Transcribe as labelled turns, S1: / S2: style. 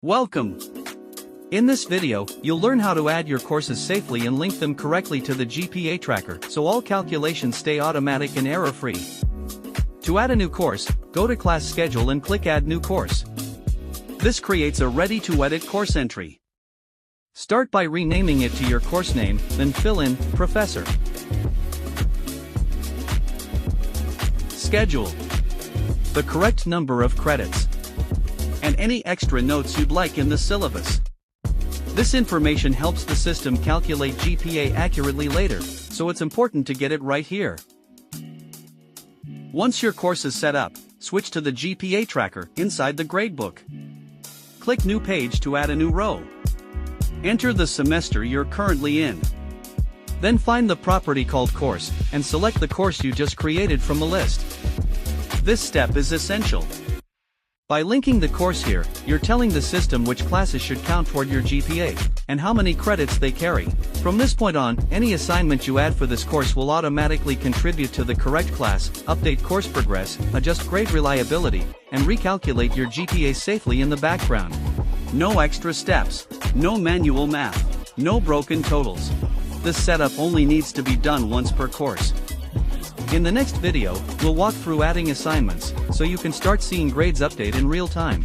S1: Welcome! In this video, you'll learn how to add your courses safely and link them correctly to the GPA Tracker so all calculations stay automatic and error-free. To add a new course, go to Class Schedule and click Add New Course. This creates a ready-to-edit course entry. Start by renaming it to your course name, then fill in Professor. Schedule the correct number of credits and any extra notes you'd like in the syllabus. This information helps the system calculate GPA accurately later, so it's important to get it right here. Once your course is set up, switch to the GPA Tracker inside the Gradebook. Click New Page to add a new row. Enter the semester you're currently in. Then find the property called Course, and select the course you just created from the list. This step is essential. By linking the course here, you're telling the system which classes should count toward your GPA, and how many credits they carry. From this point on, any assignment you add for this course will automatically contribute to the correct class, update course progress, adjust grade reliability, and recalculate your GPA safely in the background. No extra steps, no manual math, no broken totals. This setup only needs to be done once per course. In the next video, we'll walk through adding assignments, so you can start seeing grades update in real time.